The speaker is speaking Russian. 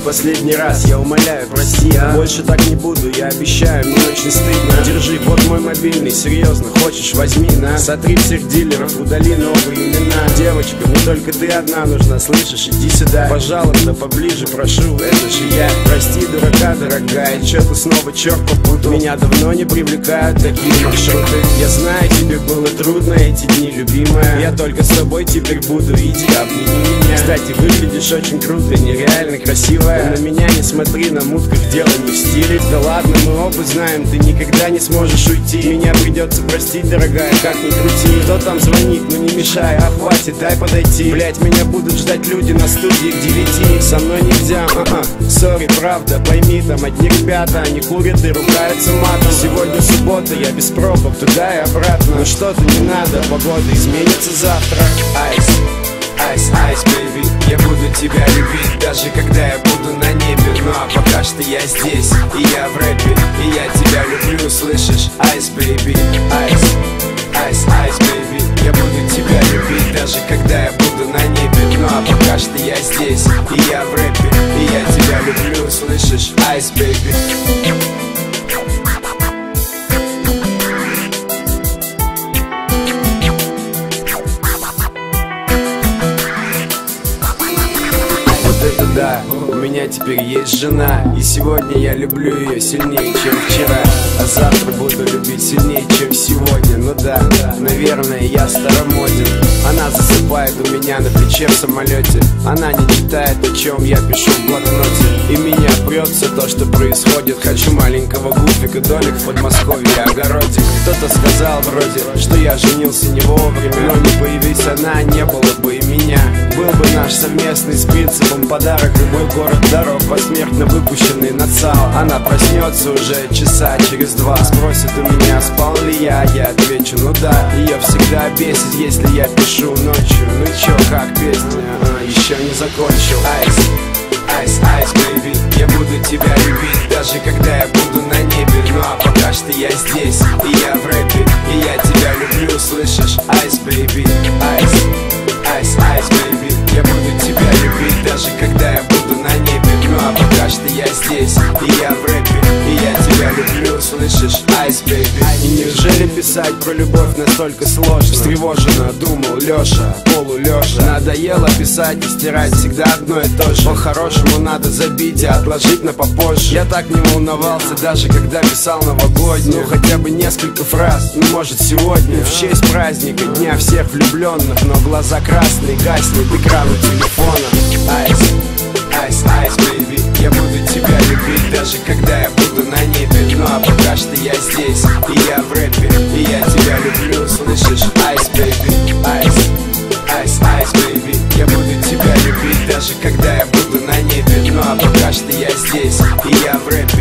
последний раз, я умоляю, прости, больше так не буду, я обещаю, мне очень стыдно. Держи, вот мой мобильный, серьезно, хочешь, возьми, на. Сотри всех дилеров, удали новые имена. Девочка, мне только ты одна нужна, слышишь, иди сюда. Пожалуйста, поближе, прошу, это же я. Прости, дурака, дорогая, чё-то снова черт попутал. Меня давно не привлекают такие маршруты. Я знаю, тебе было трудно эти дни, любимая. Я только с тобой теперь буду, иди, обними меня. Кстати, выглядишь очень круто, нереально красивая. На меня не смотри, на мутках дело не в стиле. Да ладно, мы оба знаем, ты никогда не сможешь уйти. Меня придется простить, дорогая, как ни крути. Кто там звонит, ну не мешай, а хватит, дай подойти. Блять, меня будут ждать люди на студии к 9. Со мной нельзя, сори, правда, пойми, там одни ребята, они курят и ругаются матом. Сегодня суббота, я без пробок, туда и обратно. Ну что-то не надо, погода изменится завтра. Айс, айс, айс, бэйби, я буду тебя любить, даже когда я буду на небе. Ну а пока что я здесь, и я в рэпе, и я тебя люблю, слышишь? Айс, бэйби, айс, айс, айс, бэйби, я буду тебя любить, даже когда я буду на небе. Ну а пока что я здесь, и я в рэпе, и я тебя люблю, слышишь? Айс, бэйби. Это да, у меня теперь есть жена, и сегодня я люблю ее сильнее, чем вчера, а завтра буду любить сильнее, чем сегодня. Ну да, наверное, я старомоден. Она засыпает у меня на плече в самолете. Она не читает, о чем я пишу в блокноте. И меня прет все то, что происходит. Хочу маленького гуфика, домик в Подмосковье, огородик. Кто-то сказал вроде, что я женился не вовремя, но не появись она, не было бы и меня. Был бы наш совместный с принципом подарок, любой город дорог, посмертно выпущенный на ЦАО. Она проснется уже часа через 2, спросит у меня, спал ли я отвечу, ну да. Ее всегда бесит, если я пишу ночью. Ну чё, как песня, еще не закончил. Айс, айс, айс, бэйби, я буду тебя любить, даже когда я буду на небе. Ну а пока что я здесь, и я в рэпе, и я тебя люблю, слышишь? Айс, бэйби, айс, айс, айс, бэйби, я буду тебя любить, даже когда я буду на небе. Ну а пока что я здесь, и я в рэпе, и я тебя люблю, слышишь? Айс, бэйби. И неужели писать про любовь настолько сложно? Встревоженно думал Лёша, полулёжа. Надоело писать и стирать всегда одно и то же. По-хорошему надо забить и отложить на попозже. Я так не волновался, даже когда писал новогоднюю. Ну хотя бы несколько фраз, ну может сегодня, в честь праздника, дня всех влюбленных. Но глаза красные, гаснет экран у телефона. Айс, айс, айс, бэйби, я буду тебя любить, даже когда я буду на небе. Ну а пока что я здесь, и я в рэпе, и я тебя люблю, слышишь? Айс, бэйби, айс, айс, айс, бэйби, я буду тебя любить, даже когда я буду на небе. Ну а пока что я здесь, и я в рэпе,